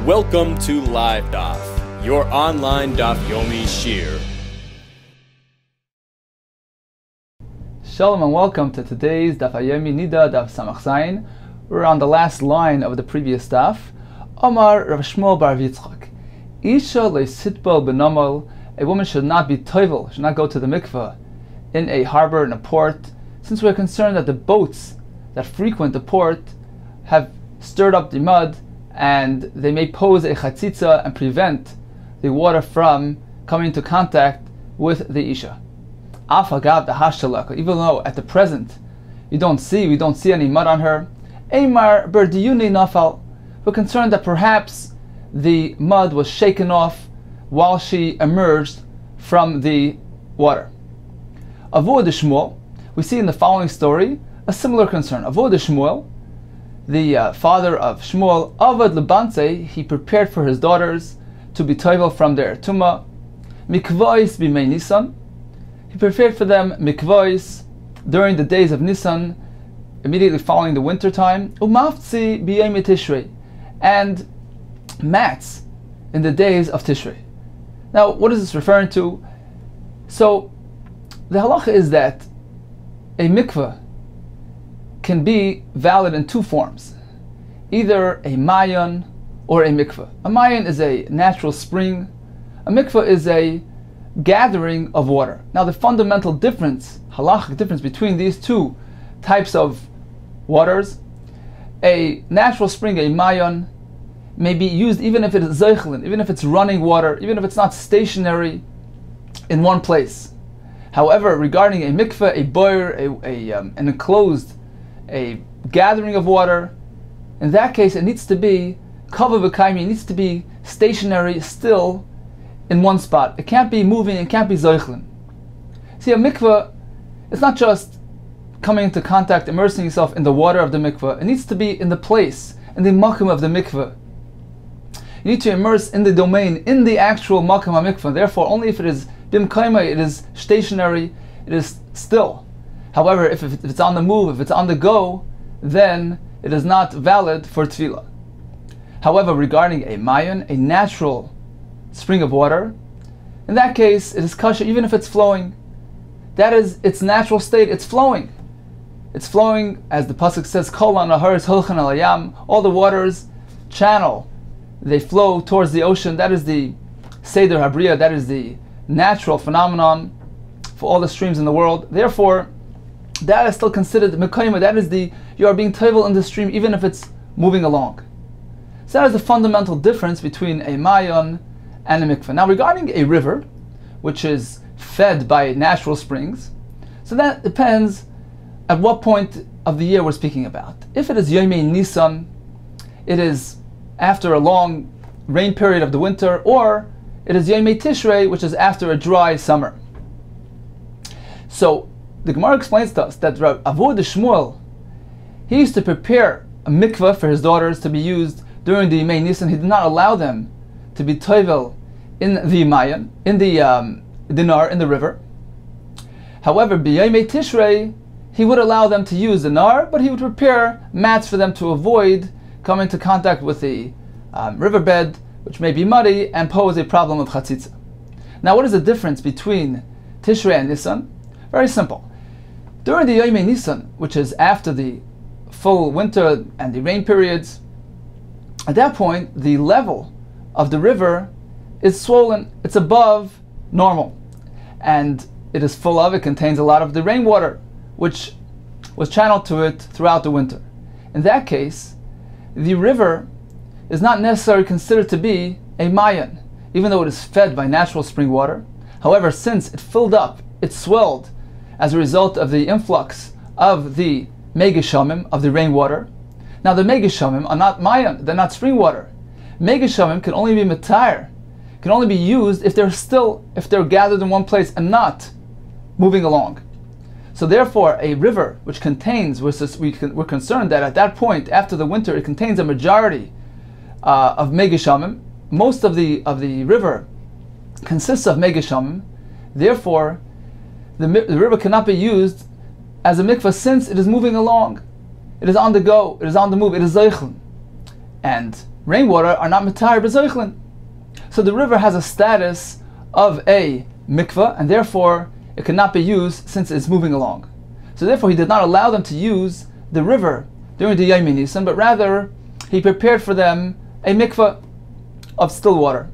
Welcome to Live Daf, your online Daf Yomi shir. Shalom and welcome to today's Daf Yomi Niddah Daf Samach Zayin. We're on the last line of the previous daf. Omar Rav Shmuel bar Yitzchak. Isha le'sitbal b'nomal. A woman should not be toivel, should not go to the mikveh in a harbor, in a port, since we're concerned that the boats that frequent the port have stirred up the mud and they may pose a chatzitza and prevent the water from coming into contact with the isha. Afagab the hashalaka, even though at the present we don't see any mud on her. Eimar berdiyuni nafal, we're concerned that perhaps the mud was shaken off while she emerged from the water. Avod Shmuel, we see in the following story a similar concern. Avod Shmuel, the father of Shmuel, Avad Lebanse, he prepared for his daughters to be toivel from their tumah. Mikvois b'mei Nisan, he prepared for them mikvois during the days of Nisan, immediately following the winter time. Umaftzi b'yom Tishrei, and mats in the days of Tishrei. Now, what is this referring to? So, the halacha is that a mikveh can be valid in two forms, either a mayan or a mikveh. A mayan is a natural spring. A mikveh is a gathering of water. Now, the fundamental difference, halachic difference between these two types of waters, a natural spring, a mayan, may be used even if it is zeichelin, even if it's running water, even if it's not stationary in one place. However, regarding a mikveh, a boir, an enclosed, a gathering of water, in that case it needs to be kavah v'kaimi, it needs to be stationary, still in one spot. It can't be moving, it can't be zeichelin. See, a mikveh, it's not just coming into contact, immersing yourself in the water of the mikveh. It needs to be in the place, in the makom of the mikveh. You need to immerse in the domain, in the actual makom ha-mikveh. Therefore, only if it is bimkaima, it is stationary, it is still. However, if it's on the move, if it's on the go, then it is not valid for tefillah. However, regarding a mayan, a natural spring of water, in that case, it is kasha even if it's flowing. That is its natural state, it's flowing. It's flowing, as the pasuk says, Kol ha'naharos holchan al hayam, all the waters channel, they flow towards the ocean. That is the Seder Habriya, that is the natural phenomenon for all the streams in the world. Therefore, that is still considered mekayma, that is you are being toivel in the stream even if it's moving along. So that is the fundamental difference between a mayan and a mikveh. Now regarding a river, which is fed by natural springs, so that depends at what point of the year we're speaking about. If it is Yomei Nisan, it is after a long rain period of the winter, or it is Yomei Tishrei, which is after a dry summer. So the Gemara explains to us that Avod Shmuel, he used to prepare a mikveh for his daughters to be used during the Yomei Nisan. He did not allow them to be toivel in the Mayan, in the dinar, in the river. However, b'yomei Tishrei, he would allow them to use the nar, but he would prepare mats for them to avoid coming into contact with the riverbed, which may be muddy and pose a problem of chatzitza. Now, what is the difference between Tishrei and Nisan? Very simple. During the Yomei Nisan, which is after the full winter and the rain periods, at that point, the level of the river is swollen. It's above normal. And it is full of, it contains a lot of the rainwater, which was channeled to it throughout the winter. In that case, the river is not necessarily considered to be a mayan, even though it is fed by natural spring water. However, since it filled up, it swelled as a result of the influx of the megashamim, of the rainwater. Now the megashamim are not mayan, they're not spring water. Megashamim can only be matar, can only be used if they're gathered in one place and not moving along. So therefore, a river which contains, we're concerned that at that point, after the winter, it contains a majority of megashamim. Most of the river consists of megashamim. Therefore, the river cannot be used as a mikveh since it is moving along. It is on the go, it is on the move, it is zeichelin. And rainwater are not Matar B'Zoichlin. So the river has a status of a mikveh, and therefore it cannot be used since it's moving along. So therefore he did not allow them to use the river during the Yom Nisan, but rather he prepared for them a mikveh of still water.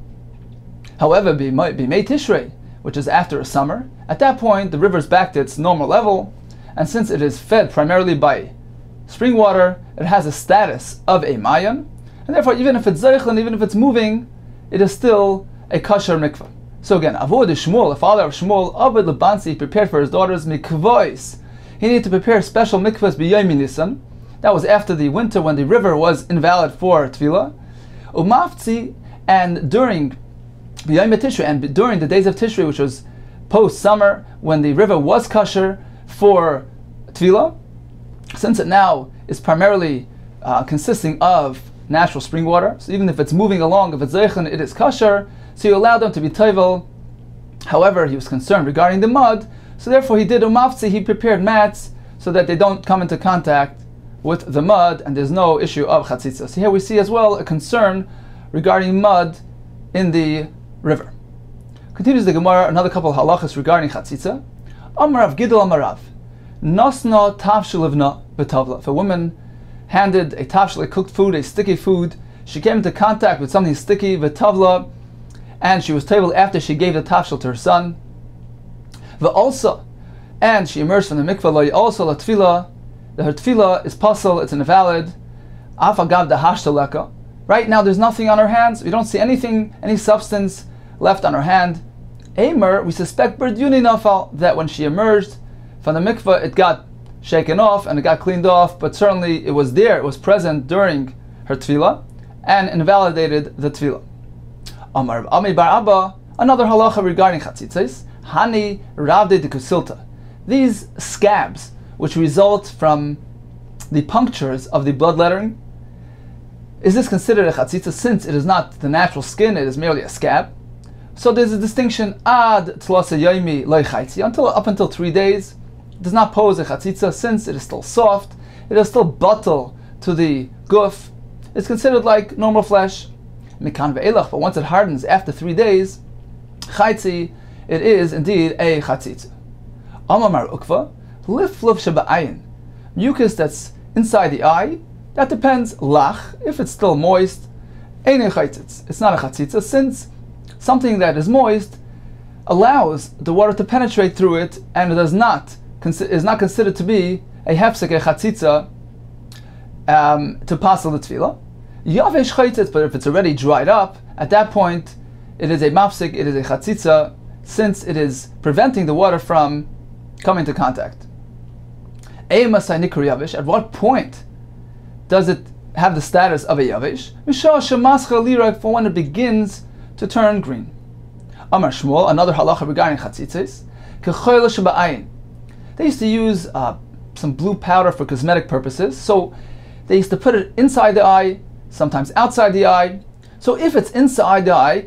However, B'mei Tishrei, which is after a summer, at that point the river is back to its normal level, and since it is fed primarily by spring water, it has a status of a mayan, and therefore even if it's zeichlin, even if it's moving, it is still a kosher mikveh. So again, Avod Shmuel, the father of Shmuel, Avod Lebansi, prepared for his daughters mikvois. He needed to prepare special mikvahs b'Yom Nisan. That was after the winter when the river was invalid for tefillah. Umafzi, and during b'Yom Tishrei, and during the days of Tishrei, which was post-summer, when the river was kosher for tefillah, since it now is primarily consisting of natural spring water, so even if it's moving along, if it's zeichin, it is kosher, so you allow them to be tovel. However, he was concerned regarding the mud, so therefore he did umafzi, he prepared mats so that they don't come into contact with the mud and there's no issue of chatzitza. So here we see as well a concern regarding mud in the river. Continues the Gemara, another couple of halachas regarding chatzitza. Amar Rav Gidol Amar Rav, Nosna tavshilivna betavla. If a woman handed a tavshil, a cooked food, a sticky food, she came into contact with something sticky, betavla, and she was tabled after she gave the tavshil to her son. Also, and she emerged from the mikvah, also la tefillah, her tefillah is pasul, it's invalid. Afagav the hashtaleka. Right now there's nothing on her hands, we don't see anything, any substance left on her hand. Eimer, we suspect berduni nafal, that when she emerged from the mikvah, it got shaken off and it got cleaned off, but certainly it was there, it was present during her tefillah, and invalidated the tefillah. Amar Ami bar Abba, another halacha regarding chatzitzos, Hani Ravde de Kusilta. These scabs, which result from the punctures of the bloodlettering, is this considered a chatzitza since it is not the natural skin, it is merely a scab? So there's a distinction, ad tlasa yomi loy chaitzi, up until 3 days, it does not pose a chatzitza since it is still soft, it is still bottle to the guf, it's considered like normal flesh. Mikan ve'elach, but once it hardens after 3 days, chaitzi, it is indeed a chatzitza. Amar ukva, lifluf shaba'ayin, mucus that's inside the eye, that depends, lach, if it's still moist, ein chaitzitz, it's not a chatzitza, since something that is moist allows the water to penetrate through it, and it is not considered to be a hefsek, a chatzitza, to pasal the tefillah. Yavesh chaitzitz, but if it's already dried up, at that point, it is a mafsik, it is a chatzitza, since it is preventing the water from coming to contact. At what point does it have the status of a yavesh? For when it begins to turn green. Amar Shmuel, another halacha regarding chatzitzos, they used to use some blue powder for cosmetic purposes, so they used to put it inside the eye, sometimes outside the eye. So if it's inside the eye,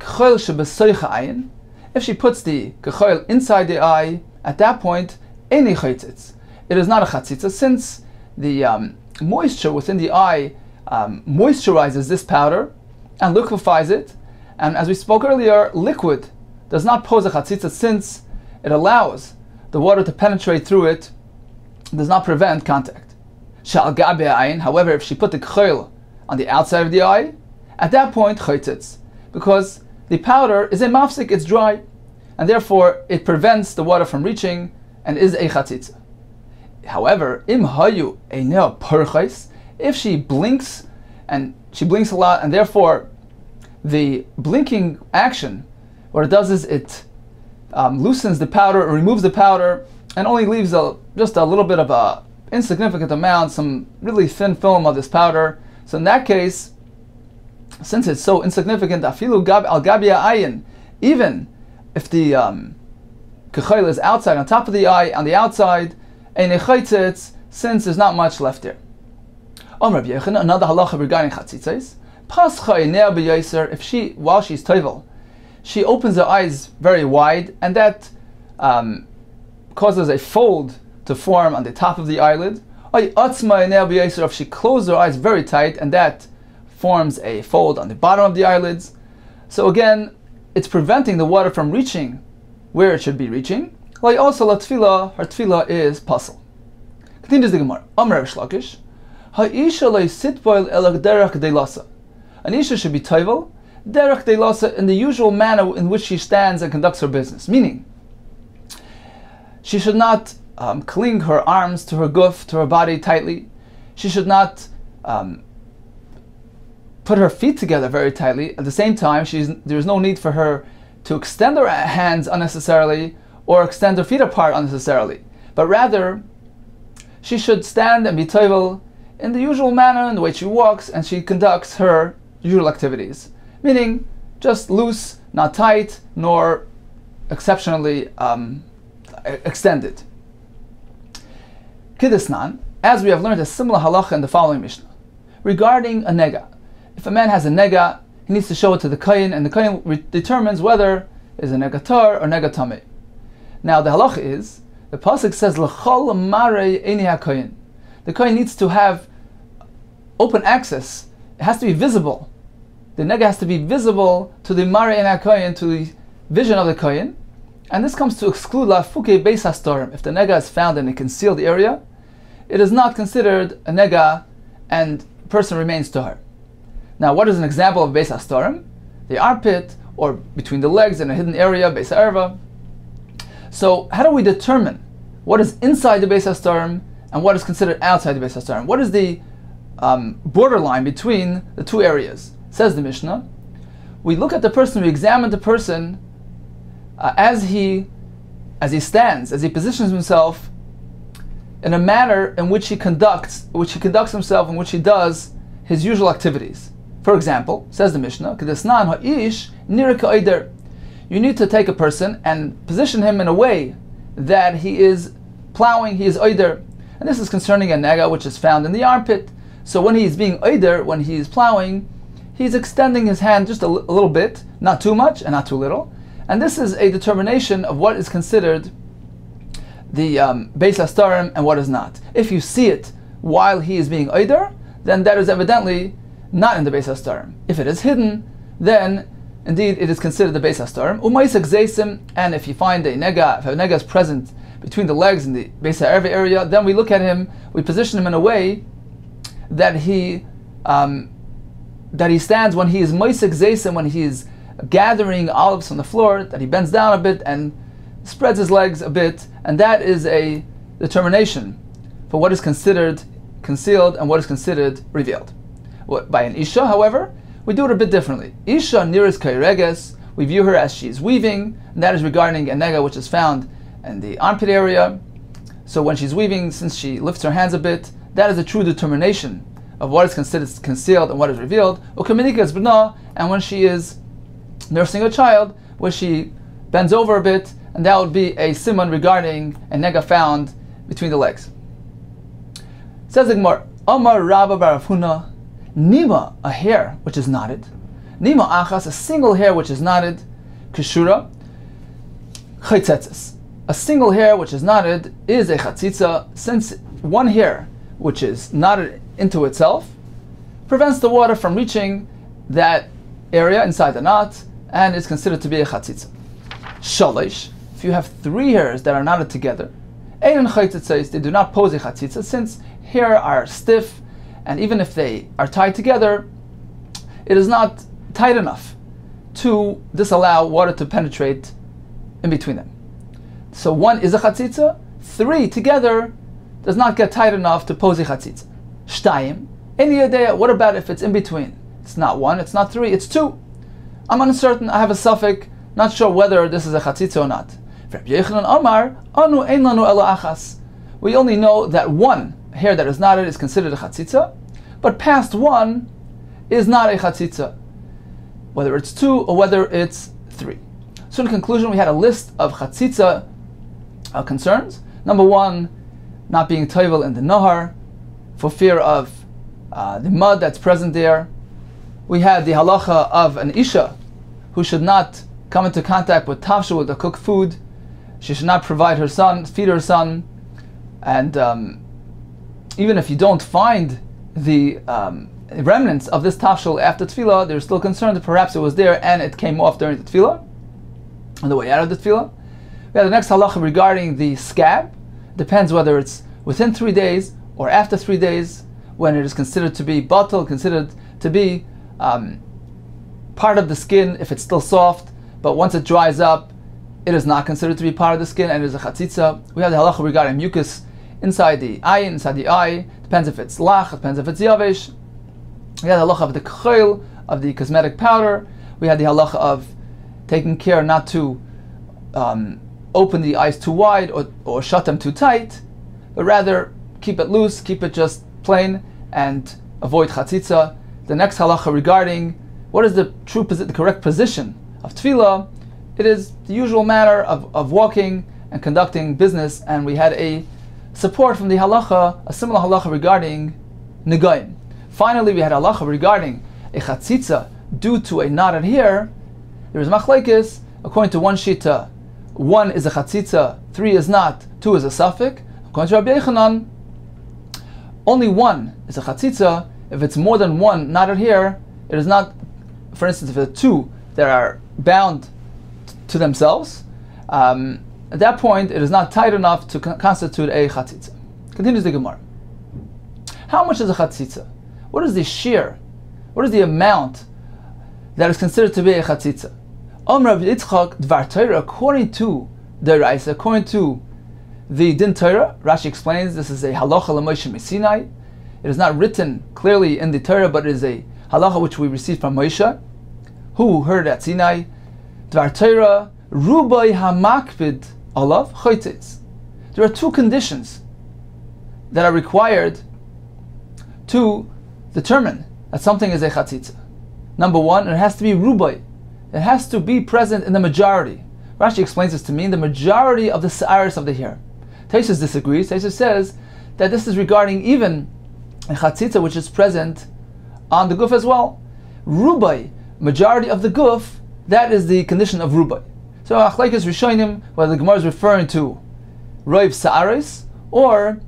if she puts the kechol inside the eye, at that point, it is not a chatzitza, since the moisture within the eye moisturizes this powder and liquefies it. And as we spoke earlier, liquid does not pose a chatzitza since it allows the water to penetrate through it, does not prevent contact. However, if she put the kechol on the outside of the eye, at that point, chaitzitz, because the powder is a mafsik, it's dry, and therefore it prevents the water from reaching and is a chatzitza. However, im hayu eineo perchais, if she blinks, and she blinks a lot, and therefore the blinking action, what it does is it loosens the powder, or removes the powder, and only leaves just a little bit of a insignificant amount, some really thin film of this powder. So in that case, since it's so insignificant, afilu al gabia ayin, even if the kechayla is outside, on top of the eye, on the outside, since there's not much left there. Rabbi Yechon, another halacha regarding chatzitzos, if she, while she's tovel, she opens her eyes very wide, and that causes a fold to form on the top of the eyelid. If she closes her eyes very tight, and that forms a fold on the bottom of the eyelids. So again, it's preventing the water from reaching where it should be reaching. Like also la tefillah, her tefillah is pasul. Continues the Gemara. Amar Reish Lakish, ha'isha lo sitboil elak derech deilasa. An isha should be toivel derech deilasa, in the usual manner in which she stands and conducts her business. Meaning, she should not cling her arms to her guf, to her body tightly. She should not put her feet together very tightly. At the same time, there's no need for her to extend her hands unnecessarily or extend her feet apart unnecessarily. But rather, she should stand and be toivel in the usual manner, in the way she walks and she conducts her usual activities. Meaning, just loose, not tight, nor exceptionally extended. Kidisnan, as we have learned a similar halacha in the following Mishnah, regarding a nega. If a man has a nega, he needs to show it to the kohen, and the kohen determines whether it's a nega tar or nega tameh. Now the halacha is, the pasuk says, l'chol marei eini hakohen. The kohen needs to have open access. It has to be visible. The nega has to be visible to the marei eini hakohen, to the vision of the kohen. And this comes to exclude lafuke beis hastorim. If the nega is found in a concealed area, it is not considered a nega, and the person remains tahor. Now, what is an example of beis hastorim? The armpit, or between the legs in a hidden area, beis ha'erva. So, how do we determine what is inside the beis hastorim and what is considered outside the beis hastorim? What is the borderline between the two areas? Says the Mishnah, we look at the person, we examine the person as he stands, as he positions himself in a manner in which he conducts himself, in which he does his usual activities. For example, says the Mishnah, you need to take a person and position him in a way that he is plowing, he is oider. And this is concerning a nega which is found in the armpit. So when he is being oider, when he is plowing, he's extending his hand just a little bit, not too much and not too little. And this is a determination of what is considered the beis hastorim and what is not. If you see it while he is being oider, then that is evidently not in the beis hastorim. If it is hidden, then indeed it is considered the beis hastorim. Umaisek zeisim, and if you find a nega, if a nega is present between the legs in the beis ha'erva area, then we look at him, we position him in a way that he stands when he is moisek zeisim, when he is gathering olives from the floor, that he bends down a bit and spreads his legs a bit, and that is a determination for what is considered concealed and what is considered revealed. By an isha, however, we do it a bit differently. Isha niris kaireges, we view her as she is weaving, and that is regarding a nega which is found in the armpit area. So when she's weaving, since she lifts her hands a bit, that is a true determination of what is considered concealed and what is revealed. And when she is nursing a child, where she bends over a bit, and that would be a siman regarding a nega found between the legs. Says the Gemara, Amar Rabba bar Rav Huna, Nima, a hair which is knotted, Nima achas, a single hair which is knotted, Kishura, Chaytzetzes, a single hair which is knotted is a chatzitza, since one hair which is knotted into itself prevents the water from reaching that area inside the knot, and is considered to be a chatzitza. Shalish, if you have three hairs that are knotted together, they do not pose a chatzitza, since hair are stiff, and even if they are tied together, it is not tight enough to disallow water to penetrate in between them. So one is a chatzitza, three together does not get tight enough to pose a chatzitza. Shtayim, any idea, what about if it's in between? It's not one, it's not three, it's two. I'm uncertain, I have a suffix, not sure whether this is a chatzitza or not. We only know that one hair that is knotted is considered a chatzitza, but past one is not a chatzitza, whether it's two or whether it's three. So in conclusion, we had a list of chatzitza concerns. Number one, not being toivel in the nahar for fear of the mud that's present there. We had the halacha of an isha who should not come into contact with tafsha, with the cooked food. She should not feed her son, and even if you don't find the remnants of this tafshil after tefillah, they're still concerned that perhaps it was there and it came off during the tefillah, on the way out of the tefillah. We have the next halacha regarding the scab. Depends whether it's within 3 days or after 3 days, when it is considered to be batal, considered to be part of the skin if it's still soft, but once it dries up, it is not considered to be part of the skin and it is a chatzitza. We have the halacha regarding mucus inside the eye. Depends if it's lach, depends if it's yavesh. We have the halacha of the k'chil, of the cosmetic powder. We have the halacha of taking care not to open the eyes too wide or shut them too tight, but rather keep it loose, keep it just plain, and avoid chatzitza. The next halacha regarding what is the correct position of tefillah, it is the usual manner of walking and conducting business, and we had a support from the halacha, a similar halacha regarding Niddah. Finally, we had halacha regarding a chatzitza due to a knotted hair. There is machlekes, according to one shita, 1 is a chatzitza, 3 is not, 2 is a suffix. According to Rabbi Yechanan, only 1 is a chatzitza. If it's more than 1 knotted hair, it is not. For instance, if there are 2 that are bound to themselves, at that point it is not tight enough to constitute a chatzitza. Continues the Gemara. How much is a chatzitza? What is the shear? What is the amount that is considered to be a chatzitza? Rav Yitzchak Dvar Torah, according to the Raisa, according to the Din Torah, Rashi explains this is a halacha l'Moshe Sinai. It is not written clearly in the Torah, but it is a halacha which we received from Moshe, who heard at Sinai. Dvar Torah, rubai hamakpid alav choytz. There are 2 conditions that are required to determine that something is a chatzitza. Number 1, it has to be rubai. It has to be present in the majority. Rashi explains this to mean the majority of the sa'aris of the hair. Taisus disagrees. Taisus says that this is regarding even a chatzitza which is present on the guf as well. Rubai, majority of the guf, that is the condition of rubai. So achlekes rishonim, whether the Gemara is referring to roiv sa'aris or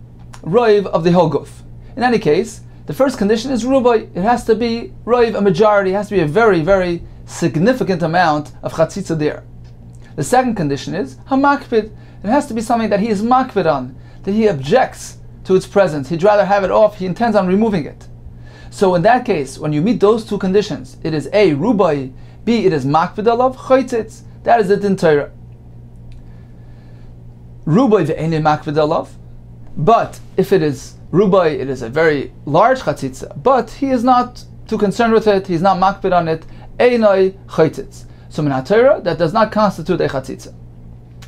roiv of the whole guf. In any case, the first condition is rubai. It has to be roiv, a majority. It has to be a very, very significant amount of chatzitza there. The second condition is hamakpid. It has to be something that he is makpid on, that he objects to its presence. He'd rather have it off. He intends on removing it. So in that case, when you meet those 2 conditions, it is A, rubai, B, it is makpid alav, choytz. That is it in Torah. Rubai ve'ene makpid alav. But if it is rubai, it is a very large chatzitza, but he is not too concerned with it, he's not makpid on it, einoi choytz. So min HaTorah, that does not constitute a chatzitza.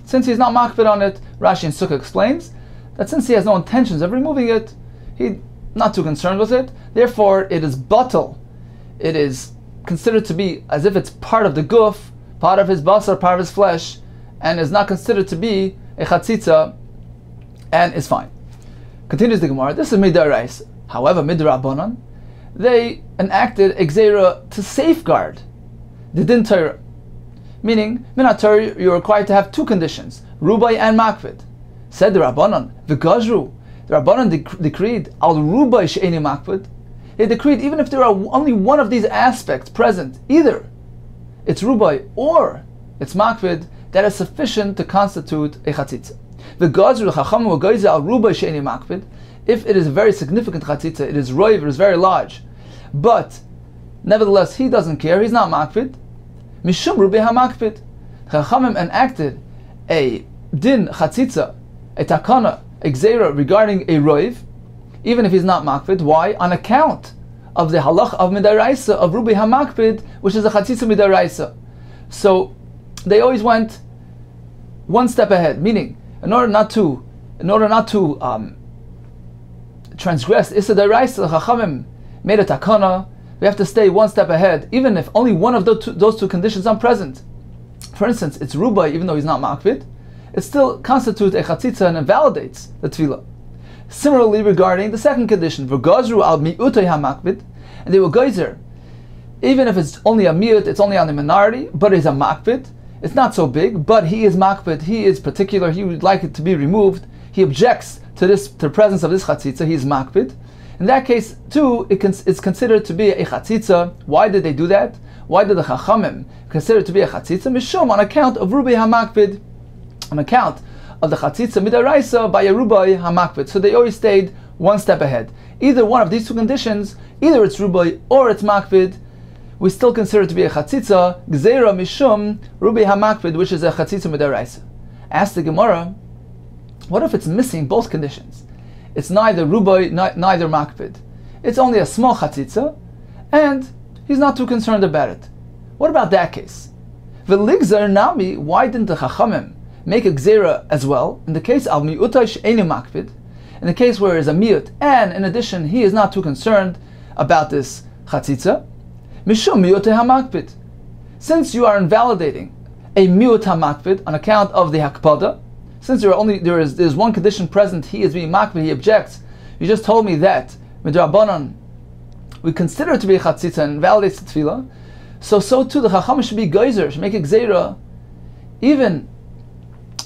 Since he's not makpid on it, Rashi in Sukkah explains that since he has no intentions of removing it, he's not too concerned with it, therefore it is batal. It is considered to be as if it's part of the guf, part of his basar, part of his flesh, and is not considered to be a chatzitza, and is fine. Continues the Gemara, this is mid'oraisa. However, midrabanan, they enacted exera to safeguard the Din Torah. Meaning, min HaTorah, you're required to have 2 conditions, rubai and makpid. Said the Rabbanan, v'gazru, the Rabbanan decreed, al rubai she'eni makpid. They decreed even if there are only one of these aspects present, either it's rubai or it's makpid, that is sufficient to constitute a chatzitza. V'gazru chacham v'gayze al rubai she'eni makpid. If it is a very significant chatzitza, it is roiv, it is very large, but nevertheless he doesn't care, he's not makpid. Mishum rubai hamakpid. Chachamim enacted a din chatzitza, a takana, a gzeira regarding a roiv, even if he's not makpid. Why? On account of the halach of midaraisa of rubai hamakpid, which is a chatzitza midaraisa. So they always went 1 step ahead, meaning in order not to transgress issa daraisa, chachamim made a takana. We have to stay 1 step ahead, even if only one of those two conditions are present. For instance, it's rubai, even though he's not makpid, it still constitutes a chatzitza and invalidates the tefillah. Similarly, regarding the second condition, v'gazru al mi'utay hamakpid, and they will geyser, even if it's only a mi'ut, it's only on the minority, but it's a makpid, it's not so big, but he is makpid, he is particular, he would like it to be removed, he objects to the presence of this chatzitza, he is makpid. In that case, too, it's considered to be a chatzitza. Why did they do that? Why did the Chachamim consider it to be a chatzitza? Mishum, on account of Rubai HaMakpid, on account of the chatzitza midaraisa by a Rubai HaMakpid. So they always stayed one step ahead. Either one of these two conditions, either it's Rubai or it's Makpid, we still consider it to be a chatzitza, gzeira mishum Rubai HaMakpid, which is a chatzitza midaraisa. Ask the Gemara, what if it's missing both conditions? It's neither Rubai, neither Makpid. It's only a small chatzitza, and he's not too concerned about it. What about that case? V'ligzar nami, why didn't the Chachamim make a gzeira as well? In the case of mi'utay she'enu Makpid, in the case where there's a miut, and in addition he is not too concerned about this chatzitza, mishum mi'utay hamakpid. Since you are invalidating a miut hamakpid on account of the hakpada, since there's one condition present, he is being makpid, he objects. You just told me that midrabanan we consider it to be a chatzitza and validates the tefillah. So too the chacham should be geyser, should make a gzeira, even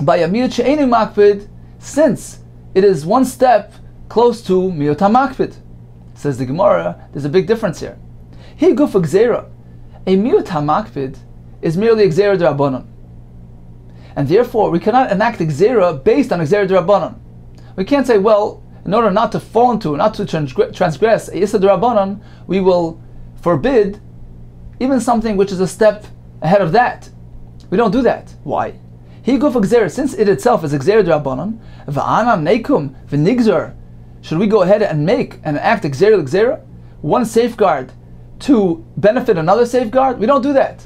by a miut she'enu makpid, since it is one step close to miut hamakpid. Says the Gemara, there's a big difference here. He guf gzeira, a miut hamakpid is merely a gzeira d'Rabbanan, and therefore we cannot enact a gzeira based on a gzeira d'Rabbanan. We can't say, well, in order not to fall into, not to transgress a issa d'Rabbanan, we will forbid even something which is a step ahead of that. We don't do that. Why? He go for gzeira, since it itself is a gzeira d'Rabbanan, v'anam neikum v'nigzar, should we go ahead and make and act a gzeira, one safeguard to benefit another safeguard? We don't do that.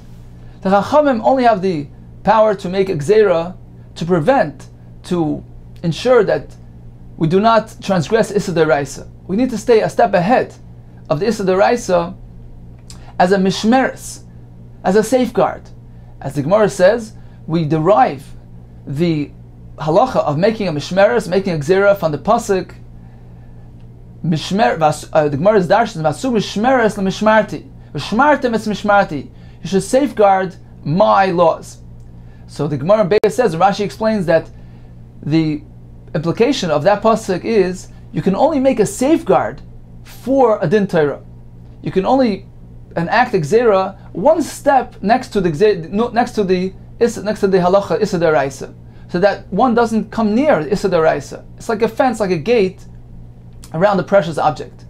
The Chachamim only have the power to make a gzeira to prevent, to ensure that we do not transgress Issa D'Oraisa. We need to stay a step ahead of the Issa D'Oraisa as a mishmeres, as a safeguard. As the Gemara says, we derive the halacha of making a mishmeres, making a gzeira from the pasuk. The Gemara is darshan vasu mishmeres lemishmarti, v'shmartem es mishmarti. You should safeguard my laws. So the Gemara Beis says, Rashi explains that the implication of that pasuk is you can only make a safeguard for a din Torah. You can only enact a gzeira one step next to the halacha Issa D'Oraisa, so that one doesn't come near Issa D'Oraisa. It's like a fence, like a gate around the precious object.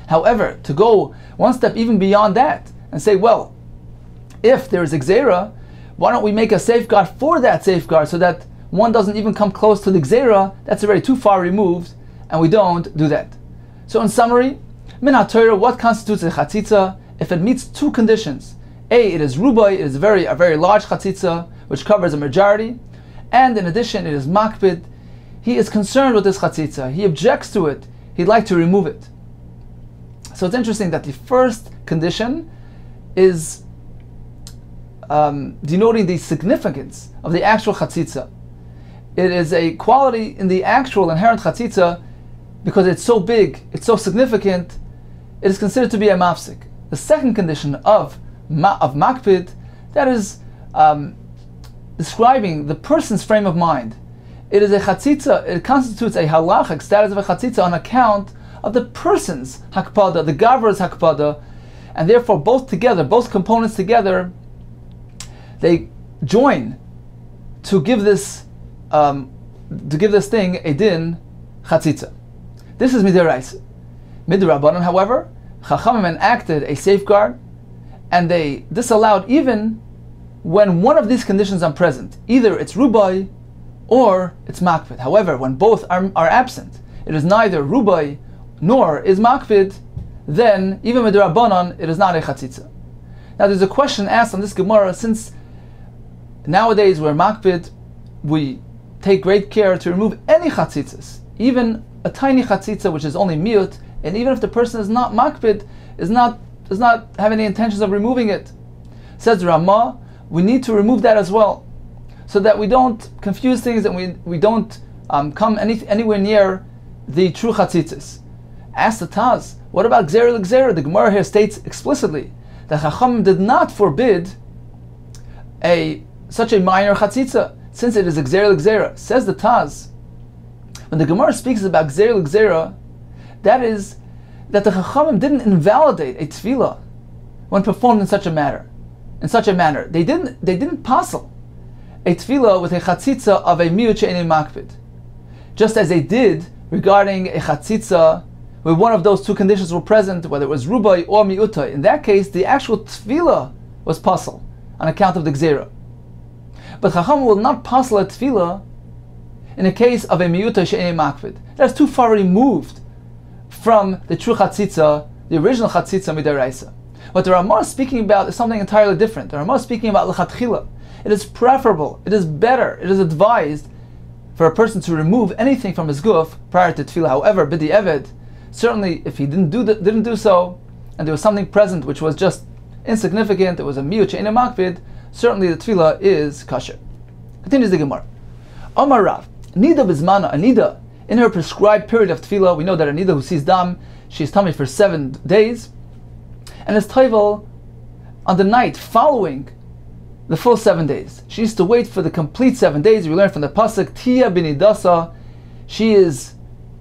However, to go one step even beyond that and say, well, if there is a gzeira, why don't we make a safeguard for that safeguard so that one doesn't even come close to the gzeira? That's already too far removed, and we don't do that. So in summary, min ha-Torah, what constitutes a chatzitza? If it meets two conditions: A, it is rubai, it is a very large chatzitza, which covers a majority, and in addition it is makpid, he is concerned with this chatzitza, he objects to it, he'd like to remove it. So it's interesting that the first condition is denoting the significance of the actual chatzitza. It is a quality in the actual inherent chatzitza because it's so big, it's so significant, it is considered to be a mafsik. The second condition of makpid, that is describing the person's frame of mind. It is a chatzitza, it constitutes a halachic status of a chatzitza on account of the person's hakpada, the gavar's hakpada, and therefore both components together, they join to give this thing a din chatzitza. This is midiraisa. Midrabanan, however, Chachamim enacted a safeguard, and they disallowed even when one of these conditions are present. Either it's rubai or it's makpid. However, when both are absent, it is neither rubai nor is makpid, then even midrabanan it is not a chatzitza. Now there's a question asked on this Gemara, since nowadays we're makpid, we take great care to remove any chatzitzas, even a tiny chatzitza which is only miut, and even if the person is not makpid, does not have any intentions of removing it. Says Ramah, we need to remove that as well, so that we don't confuse things and we don't come anywhere near the true chatzitzas. Ask the Taz, what about gzeira l'gzeira? The Gemara here states explicitly that Chacham did not forbid such a minor chatzitza, since it is a gzeira l'gzeira. Says the Taz, when the Gemara speaks about gzeira l'gzeira, that is that the Chachamim didn't invalidate a tefillah when performed in such a manner. They didn't passel a tefillah with a chatzitza of a miut she'enei makpid, just as they did regarding a chatzitza where one of those two conditions were present, whether it was rubai or miutai. In that case, the actual tefillah was passel on account of the gzera. But Chacham will not passel a tefillah in a case of a miutai she'enei makpid. That's too far removed from the true chatzitza, the original chatzitza midaraisa. What the Ramah is speaking about is something entirely different. The Ramah is speaking about lechatchila. It is preferable, it is better, it is advised for a person to remove anything from his guf prior to tefillah. However, b'di eved, certainly if he didn't do so, and there was something present which was just insignificant, it was a miut she'enei makpid, certainly the tefillah is kosher. Continues the Gemara. Amar Rav, Niddah bizmana, a Niddah, in her prescribed period of tefillah, we know that a Niddah who sees dam, she is tummy for 7 days, and is toivel on the night following the full 7 days. She needs to wait for the complete 7 days. We learn from the pasuk Tia b'nidasa. She is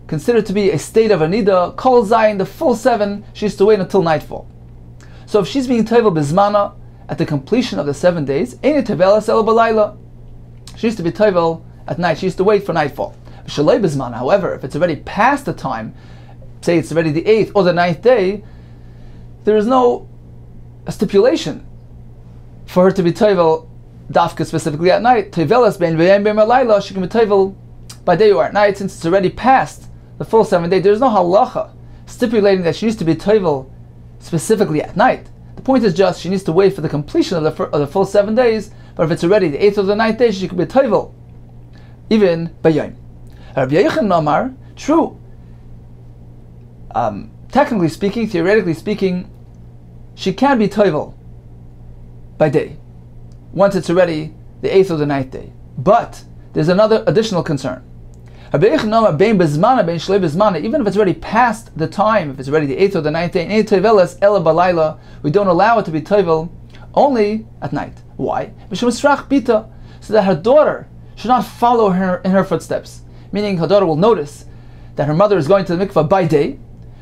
considered to be a state of a niddah. Kol zayin, the full 7. She needs to wait until nightfall. So if she's being toivel bizmana at the completion of the 7 days, ain't tevelas ela b'layla. She needs to be toivel at night. She needs to wait for nightfall. Shalei bizmana. However, if it's already past the time, say it's already the 8th or the 9th day, there is no stipulation for her to be toivel dafka specifically at night. Toivelas bein v'yayim bein malayla, she can be toivel by day or at night, since it's already past the full 7 days. There is no halacha stipulating that she needs to be toivel specifically at night. The point is just she needs to wait for the completion of the full 7 days. But if it's already the 8th or the 9th day, she can be toivel even by yom. Rabbi Yochanan Amar, true. Technically speaking, theoretically speaking, she can be toivel by day, once it's already the 8th or the 9th day. But there's another additional concern. Even if it's already past the time, if it's already the 8th or the 9th day, we don't allow it to be toivel only at night. Why? So that her daughter should not follow her in her footsteps. Meaning her daughter will notice that her mother is going to the mikvah by day.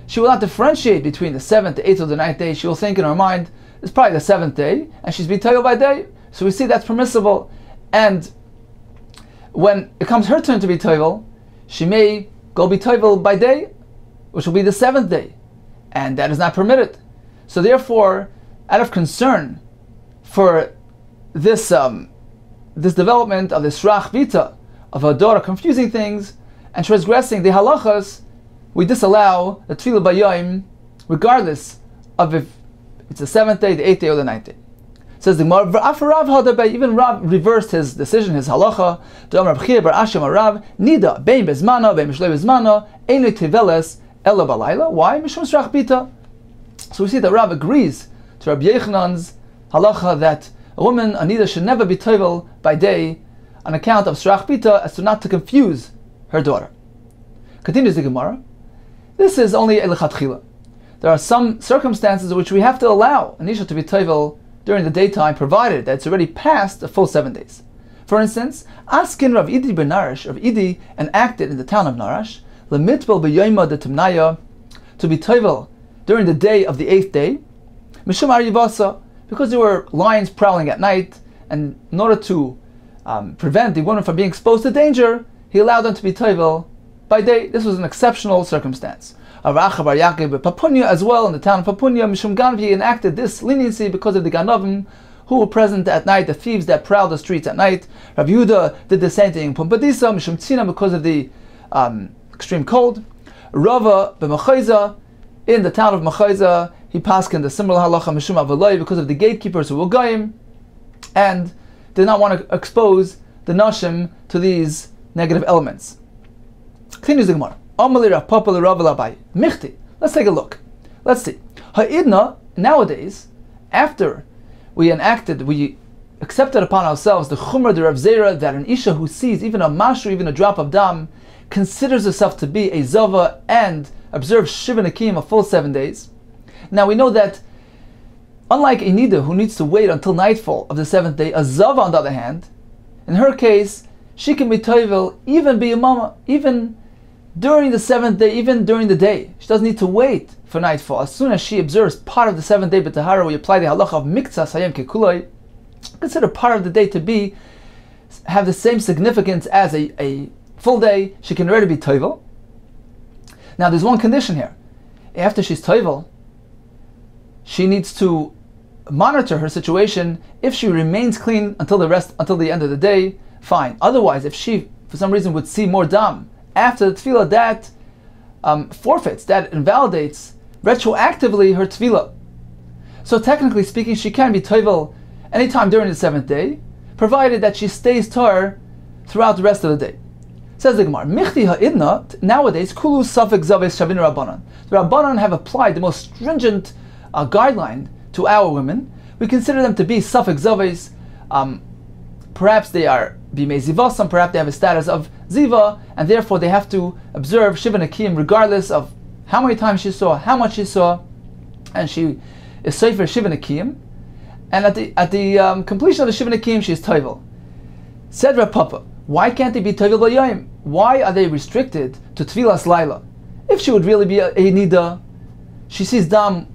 She will not differentiate between the 7th, the 8th, or the 9th day. She will think in her mind, it's probably the 7th day, and she's being toivel by day. So we see that's permissible. And when it comes her turn to be toivel, she may go be toivel by day, which will be the 7th day. And that is not permitted. So therefore, out of concern for this development of this rach vita, of her daughter confusing things and transgressing the halachas, we disallow the tefillah b'yom, regardless of if it's the 7th day, the 8th day, or the 9th day. Says the Gemara, even Rav reversed his decision, his halacha. Niddah bein bezmana, bein mishlei bezmana, ein teveles ela balayla. Why? Mishum srach bita. So we see that Rav agrees to Rabbi Yochanan's halacha that a woman, a Niddah, should never be toivel by day on account of srach bita, as to not to confuse her daughter. Continues the Gemara. This is only a lechatchila. There are some circumstances in which we have to allow an isha to be toivel during the daytime, provided that it's already past the full 7 days. For instance, Askin Rav Idi ben Narash, Rav Idi, enacted in the town of Narash, lemitbel b'yoyma de timnaya, to be toivel during the day of the 8th day, mishum arivasa, because there were lions prowling at night, and in order to prevent the woman from being exposed to danger, he allowed them to be toivel by day. This was an exceptional circumstance. Papunya as well, in the town of Papunya, Mishum Ganvi enacted this leniency because of the Ganovim who were present at night, the thieves that prowled the streets at night. Rav Yehuda did the same thing in Pumpadisa, Mishum Tzina, because of the extreme cold. Rava b'Machayza, in the town of Machayza, he paskened the similar halacha Mishum Avaloi, because of the gatekeepers who were goyim and did not want to expose the nashim to these negative elements. Continues the Gemara. Let's take a look. Let's see. Ha'idna, nowadays, after we accepted upon ourselves the chumrah de Rav Zera, that an isha who sees even a mashru, even a drop of dam, considers herself to be a zava and observes shiva nakim, a full 7 days. Now we know that, unlike a niddah who needs to wait until nightfall of the 7th day, a zava, on the other hand, in her case, she can be toivel, even be a mama, even during the seventh day, even during the day. She doesn't need to wait for nightfall. As soon as she observes part of the seventh day b'tahara, we apply the halacha of miktzas hayom kekuloi. Consider part of the day to have the same significance as a full day. She can already be toivel. Now there's one condition here. After she's toivel, she needs to monitor her situation. If she remains clean until the end of the day, fine. Otherwise, if she for some reason would see more dam after the tefillah, that forfeits, that invalidates retroactively her tefillah. So technically speaking, she can be toivel anytime during the seventh day, provided that she stays tar throughout the rest of the day. Says the Gemara, Michti ha'idna, nowadays, kulu safek zaves shavin rabbanan. The Rabbanan have applied the most stringent guideline to our women. We consider them to be safek zaves. Perhaps they are bimei zivasam, perhaps they have a status of ziva, and therefore they have to observe shiva nekiyim regardless of how many times she saw, how much she saw, and she is sefer shiva nekiyim. And at the completion of the shiva nekiyim, she is toivel. Said Rav Papa, why can't they be toivel b'yayim? Why are they restricted to tfilas laila? If she would really be a niddah, she sees dam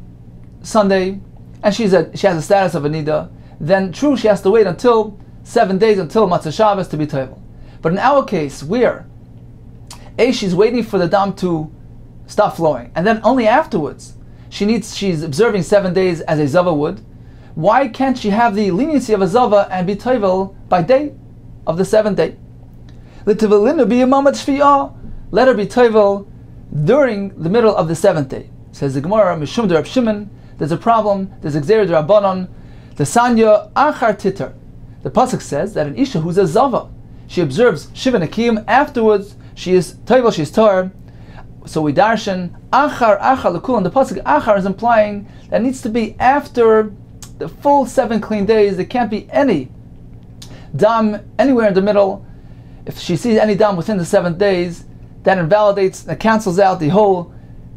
Sunday, and she has a status of a niddah, then true, she has to wait until 7 days until Matzah Shabbos to be toivel. But in our case, where she's waiting for the dam to stop flowing, and then only afterwards she's observing 7 days as a zava would. Why can't she have the leniency of a zava and be toivel by day of the seventh day? Let her be toivel during the middle of the seventh day. Says the Gemara, Mishum de Rab Shimon, there's a problem, there's Gzeir de Rabbanon, the Sanya Achar Titter. The pasuk says that an isha who's a zava, she observes shiva nekiyim, afterwards she is toivel, she is tar. So we darshan achar lekul, and the pasuk achar is implying that it needs to be after the full 7 clean days. There can't be any dam anywhere in the middle. If she sees any dam within the 7 days, that invalidates, that cancels out the whole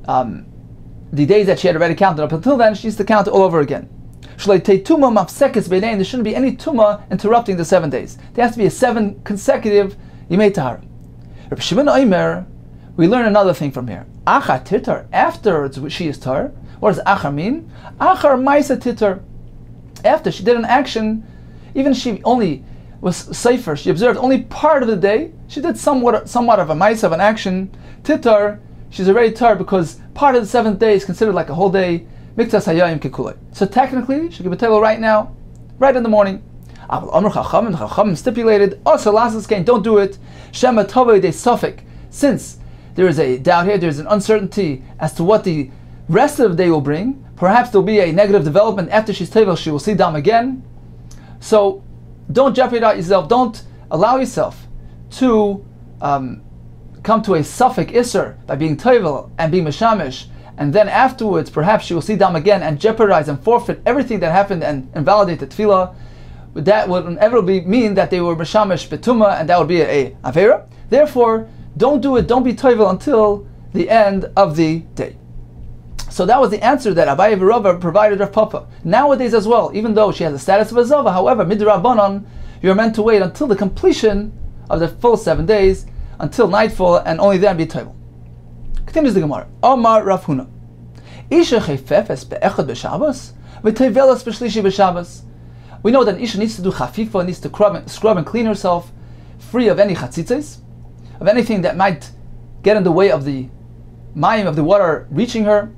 the days that she had already counted up until then. She needs to count it all over again. There shouldn't be any tuma interrupting the 7 days. There has to be a 7 consecutive Yimei Tahara. Reb Shimon Omer, we learn another thing from here. Achar titar, afterwards she is tar. What does achar mean? Achar maisa titar. After she did an action, even she only was safer, she observed only part of the day, she did somewhat of a maisa, of an action, titar, she's already tar because part of the 7th day is considered like a whole day. Miktas hayayim kekulay. So technically, she could be toivel right now, right in the morning. Chacham stipulated, also last gain, don't do it. Shema tovei de safek. Since there is a doubt here, there is an uncertainty as to what the rest of the day will bring. Perhaps there will be a negative development after she's toivel, she will see dam again. So don't jeopardize yourself. Don't allow yourself to come to a safek isser by being toivel and being meshamish, and then afterwards perhaps she will see dam again and jeopardize and forfeit everything that happened and invalidate the tefillah. That would inevitably mean that they were meshamish betuma, and that would be a avera. Therefore, don't do it, don't be toivel until the end of the day. So that was the answer that Abaye and Rava provided Rav Papa. Nowadays as well, even though she has the status of a zava, however, midrabanan, you're meant to wait until the completion of the full 7 days, until nightfall, and only then be toivel. Continues the Gemara. Omar Rav Huna. Isha chayfefes be'echad b'Shabbos, v'toivelas b'shlishi b'Shabbos. We know that an isha needs to do chafifa, needs to scrub and clean herself, free of any chatzitzes, of anything that might get in the way of the mayim, of the water reaching her.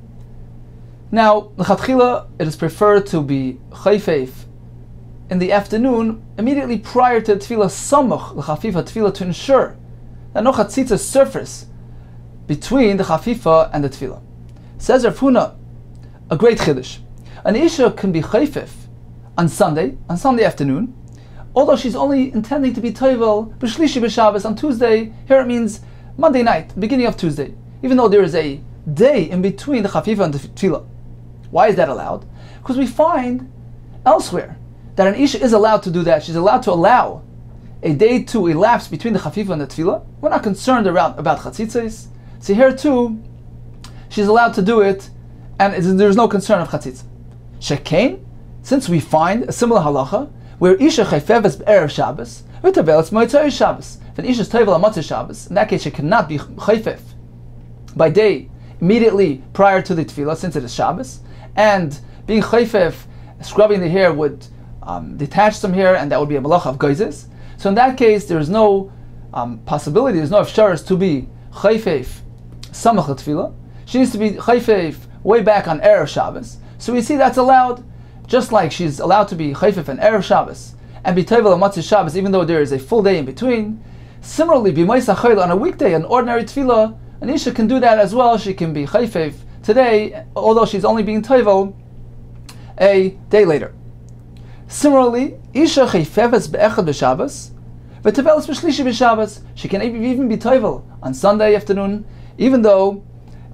Now, l'chatchila, it is preferred to be chayfef in the afternoon, immediately prior to tefillah samuch, l'chafifa tefillah, to ensure that no chatzitzes surface between the chafifa and the tefillah. Says Rav Huna, a great chiddush. An isha can be chayfef on Sunday afternoon, although she's only intending to be toivel b'shlishi b'Shabbos on Tuesday. Here it means Monday night, beginning of Tuesday, even though there is a day in between the chafifa and the tefillah. Why is that allowed? Because we find elsewhere that an isha is allowed to do that. She's allowed to allow a day to elapse between the chafifa and the tefillah. We're not concerned about chatzitzes. See, here too, she's allowed to do it, and there's no concern of chatzitza. Shekain, since we find a similar halacha where isha chayfeves b'erev Shabbos, v'tavelas motzei Shabbos. If an isha is toivel on motzei Shabbos, in that case she cannot be chayfef by day, immediately prior to the tefillah, since it is Shabbos, and being chayfef, scrubbing the hair would detach some hair, and that would be a malacha of geizes. So in that case, there is no possibility, there's no afsharas to be chayfef samach tefillah. She needs to be chayfef way back on Erev Shabbos. So we see that's allowed, just like she's allowed to be chayfef on Erev Shabbos and be tevel on Matzah Shabbos, even though there is a full day in between. Similarly, b'moisa chayla on a weekday, an ordinary tefillah, an isha can do that as well. She can be chayfef today, although she's only being tevel a day later. Similarly, isha chayfefes be'echad b'Shabbos, v'teveles b'shlishi b'Shabbos. She can even be tevel on Sunday afternoon, even though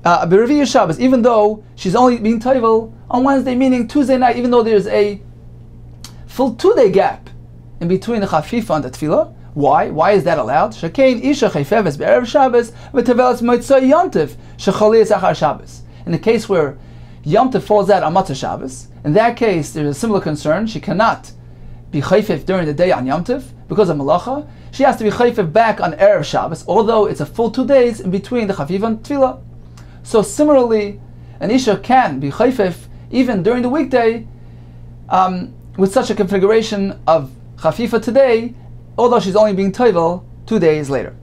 b'Revi'ah Shabbos, even though she's only being tevel on Wednesday, meaning Tuesday night, even though there's a full 2-day gap in between the chafifa and the tefillah. Why? Why is that allowed? Shakein isha chayfeves be'erev Shabbos v'teveles motzei yontif shechalias achar Shabbos. In the case where yontif falls out on Matzah Shabbos, in that case there's a similar concern. She cannot be chayfef during the day on yontif because of malacha. She has to be chayfef back on erev Shabbos, although it's a full 2 days in between the chafifa and tefillah. So similarly, an isha can be chayfef even during the weekday with such a configuration of chafifa today, although she's only being tevel 2 days later.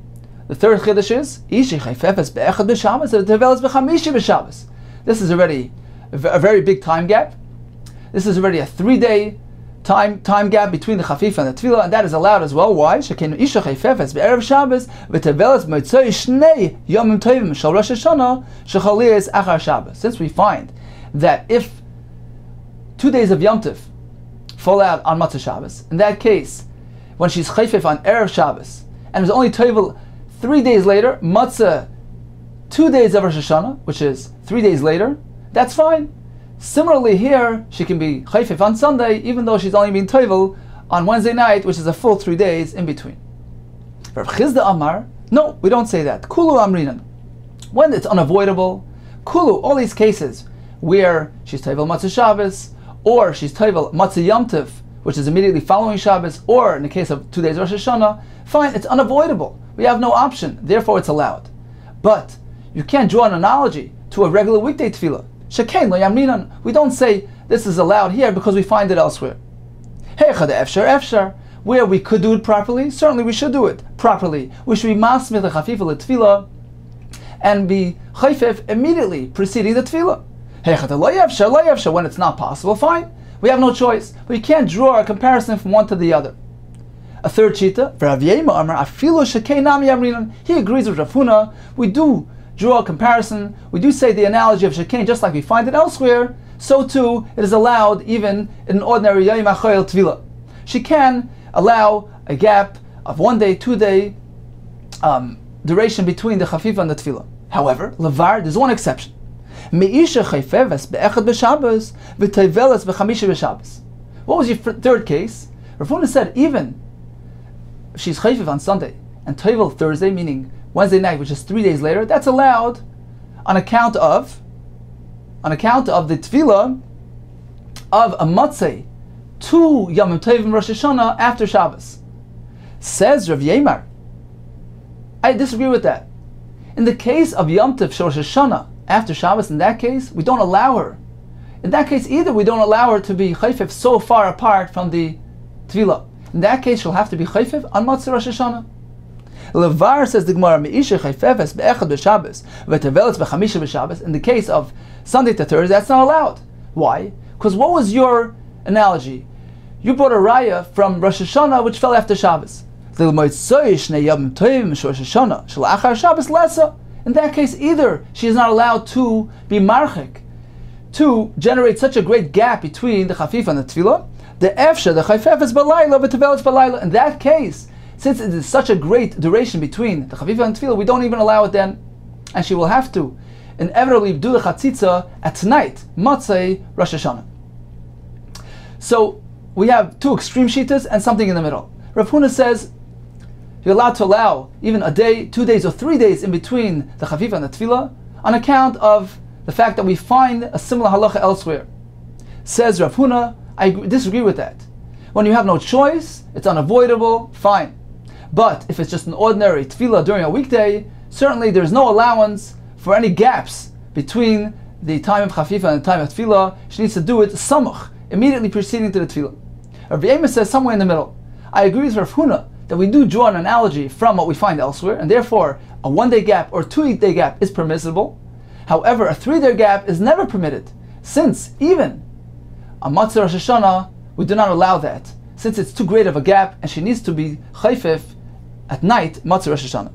The third chiddush is isha chayfefes be'echad b'Shabbos and teveles b'chamishi b'Shabbos. This is already a very big time gap. This is already a 3-day time gap between the chafifa and the tefillah, and that is allowed as well. Why? Shekein isha chayfefes be'erev Shabbos v'teveles motzei shnei yomim tovim shel Rosh Hashanah shechalias achar Shabbos. Since we find that if 2 days of Yom Tov fall out on Matzah Shabbos, in that case, when she's chayfef on Erev Shabbos, and is only tevel 3 days later, Matzah 2 days of Rosh Hashanah, which is 3 days later, that's fine. Similarly here, she can be chayfef on Sunday, even though she's only been tevel on Wednesday night, which is a full 3 days in between. Rav Chizda Amar, no, we don't say that. Kulu Amrinan. When it's unavoidable, Kulu, all these cases where she's tevel Matzah Shabbos, or she's tevel Matzah Yom Tov, which is immediately following Shabbos, or in the case of 2 days Rosh Hashanah, fine, it's unavoidable. We have no option, therefore it's allowed. But you can't draw an analogy to a regular weekday tefillah. Shekein lo yamrinan. We don't say this is allowed here because we find it elsewhere. Heichad efshar efshar. Where we could do it properly, certainly we should do it properly. We should be masmich the chafifa l'tefillah and be chayfef immediately preceding the tefillah. Heichad lo yefshar. When it's not possible, fine. We have no choice. But you can't draw a comparison from one to the other. A third shita, Rav Yema Amar afilu shekein nami yamrinan. He agrees with Rav Huna. We do draw a comparison. We do say the analogy of shekein, just like we find it elsewhere. So too, it is allowed even in an ordinary yom ha'chayil tefillah. She can allow a gap of 1 day, 2 day duration between the chafifa and the tefillah. However, levar, there's one exception. Meisha chayfeves be'echad b'Shabbos v'teveles b'chamishi b'Shabbos. What was your third case? Rav Huna said even if she's chayfev on Sunday and tevel Thursday, meaning Wednesday night, which is 3 days later, that's allowed on account of the tefillah of a matzeh to Yom Tovim Rosh Hashanah after Shabbos. Says Rav Yemar, I disagree with that. In the case of Yom Tov Rosh Hashanah after Shabbos, in that case, we don't allow her. In that case either, we don't allow her to be chayfef so far apart from the tefillah. In that case, she'll have to be chayfef on Matzah Rosh Hashanah. Levar, says the Gemara, meisha chayfefes be'echad b'Shabbos v'teveles b'chamisha b'Shabbos. In the case of Sunday to Thursday, that's not allowed. Why? Because what was your analogy? You brought a raya from Rosh Hashanah, which fell after Shabbos. In that case, either she is not allowed to be marchik, to generate such a great gap between the chafif and the tefillah, the efsha, the chayfef is balayla, but tevel is balayla. In that case, since it is such a great duration between the chafif and the tefillah, we don't even allow it then, and she will have to inevitably do the chatzitza at night, Matzei Rosh Hashanah. So we have two extreme shitas and something in the middle. Rav Huna says you're allowed to allow even a day, 2 days, or 3 days in between the chafifa and the tefillah on account of the fact that we find a similar halacha elsewhere. Says Rav Huna, I disagree with that. When you have no choice, it's unavoidable, fine. But if it's just an ordinary tefillah during a weekday, certainly there's no allowance for any gaps between the time of chafifa and the time of tefillah, she needs to do it samuch, immediately preceding to the tefillah. Rav Yemer says somewhere in the middle. I agree with Rav Huna that we do draw an analogy from what we find elsewhere, and therefore a 1-day gap or 2-day gap is permissible. However, a 3-day gap is never permitted, since even on Matzah Rosh Hashanah, we do not allow that, since it's too great of a gap and she needs to be chayfif at night, Matzah Rosh Hashanah.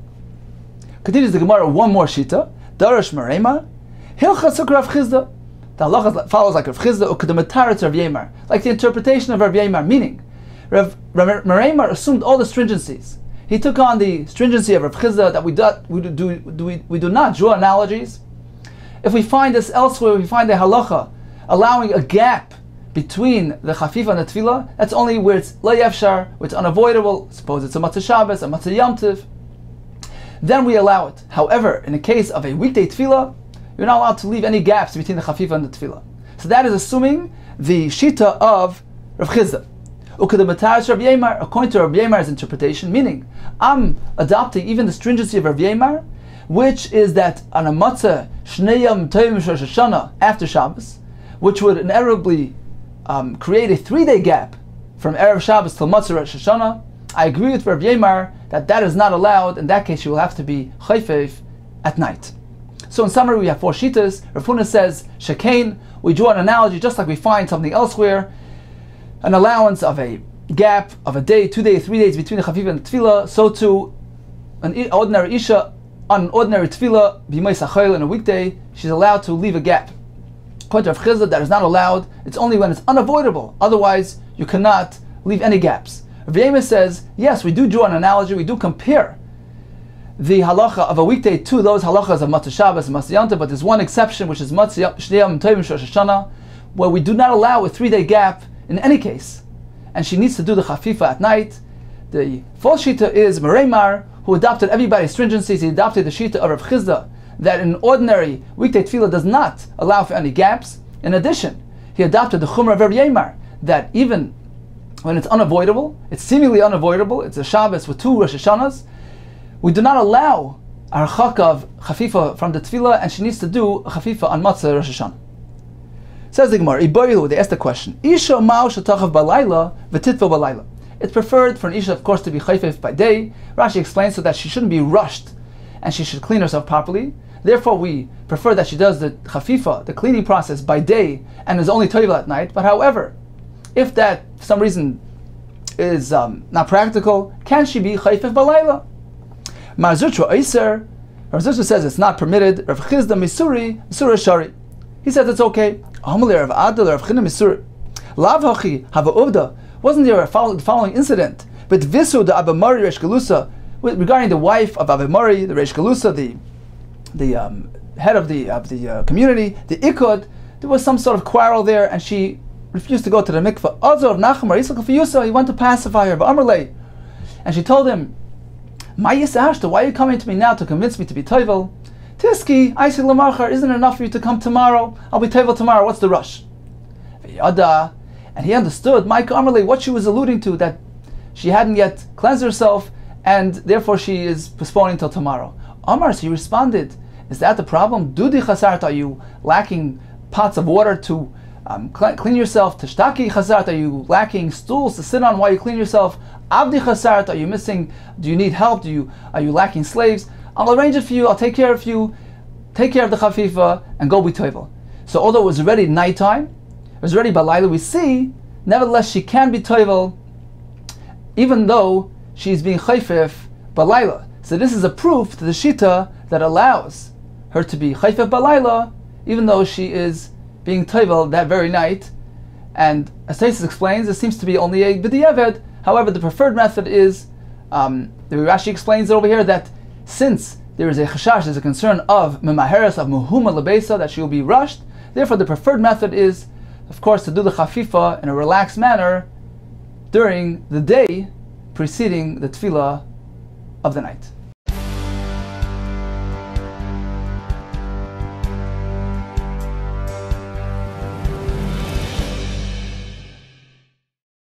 Continues the Gemara, one more shita, Darash Marema, Hilchas Rav Chizda. The halacha follows like Rav Chizda, Ukadamataretz Rav Yemar, like the interpretation of Rav Yemar, meaning Rav Marema assumed all the stringencies. He took on the stringency of Rav Chizda that we do not draw analogies. If we find this elsewhere, we find a halacha allowing a gap between the chafifa and the tefillah, that's only where it's lo yefshar, where it's unavoidable. Suppose it's a matzah Shabbos, a matzah Yom Tov, then we allow it. However, in the case of a weekday tefillah, you're not allowed to leave any gaps between the chafifa and the tefillah. So that is assuming the shita of Rav Chizda. Ukadamataretz Rav Yemar, according to Rav Yemar's interpretation, meaning I'm adopting even the stringency of Rav Yemar, which is that on a matzah Shnei Yom Tovim Rosh Hashanah after Shabbos, which would inevitably create a 3-day gap from Erev Shabbos till Matzah Rosh Hashanah. I agree with Rav Yemar that is not allowed. In that case, you will have to be chayfeif at night. So in summary, we have 4 shitas. Rav Huna says, Shekain, we draw an analogy just like we find something elsewhere, an allowance of a gap of a day, 2 days, 3 days between the chafifa and the tefillah. So too, an ordinary isha, on an ordinary tefillah, b'yimei sachayil, in a weekday, she's allowed to leave a gap. According to Rav Chizda, that is not allowed. It's only when it's unavoidable. Otherwise, you cannot leave any gaps. Rav Yemer says, yes, we do draw an analogy. We do compare the halacha of a weekday to those halachas of Matzah Shabbos and Matzah Yom Tov, but there's one exception, which is Matzah Shnei Yom Tovim Rosh Hashanah, where we do not allow a 3-day gap in any case. And she needs to do the chafifa at night. The false shita is Mereimar, who adopted everybody's stringencies. He adopted the shita of Rav Chizda, that an ordinary weekday tefillah does not allow for any gaps. In addition, he adopted the chumrah of Rav Yemar, that even when it's unavoidable, it's seemingly unavoidable, it's a Shabbos with 2 Rosh Hashanahs, we do not allow a harchak of chafifa from the tefillah, and she needs to do a chafifa on Matzah Rosh Hashanah. Says the Gemara, they asked the question, Isha ma'u shetachav balayla v'titvel balayla. It's preferred for an Isha, of course, to be chayfef by day. Rashi explains so that she shouldn't be rushed and she should clean herself properly. Therefore, we prefer that she does the chafifa, the cleaning process, by day and is only toivel at night. But however, if that for some reason is not practical, can she be chayfef balayla? Mar Zutra Eiser, Rav Zutra says it's not permitted. Rav Chizda Misura Shari. He says it's okay. Amalei Rav Adel Rav China Misura. Lav Hachi Hava Uvda. Wasn't there the following incident? But Visu the Abamari Reish Galusa, regarding the wife of Abamari, the Reish Galusa, the head of the community, the Ikud, there was some sort of quarrel there, and she refused to go to the mikveh. Azor of Nachmar Yisrael Fiyusa, he went to pacify her, Amalei, and she told him, "My Yisashta, why are you coming to me now to convince me to be toivel? Tiski, I say Lamarchar, isn't it enough for you to come tomorrow? I'll be toivel tomorrow. What's the rush?" And he understood, Mike Amarle, what she was alluding to, that she hadn't yet cleansed herself, and therefore she is postponing till tomorrow. Amar, so he responded, is that the problem? Dudi chasart, are you lacking pots of water to clean yourself? Tashtaki chasart, are you lacking stools to sit on while you clean yourself? Avdi chasart, are you missing? Do you need help? Are you lacking slaves? I'll arrange it for you. I'll take care of you. Take care of the chafifa and go be toivel. So although it was already nighttime, it was already balayla, we see, nevertheless she can be toivel, even though she's being chayfef balayla. So this is a proof to the shita that allows her to be chayfef balayla, even though she is being toivel that very night. And as Taisus explains, it seems to be only a b'diavad. However, the preferred method is, the Rashi explains it over here, that since there is a chashash, there's a concern of memaheres, of muhuma lebesa, that she will be rushed, therefore the preferred method is, of course, to do the chafifa in a relaxed manner during the day preceding the tefillah of the night.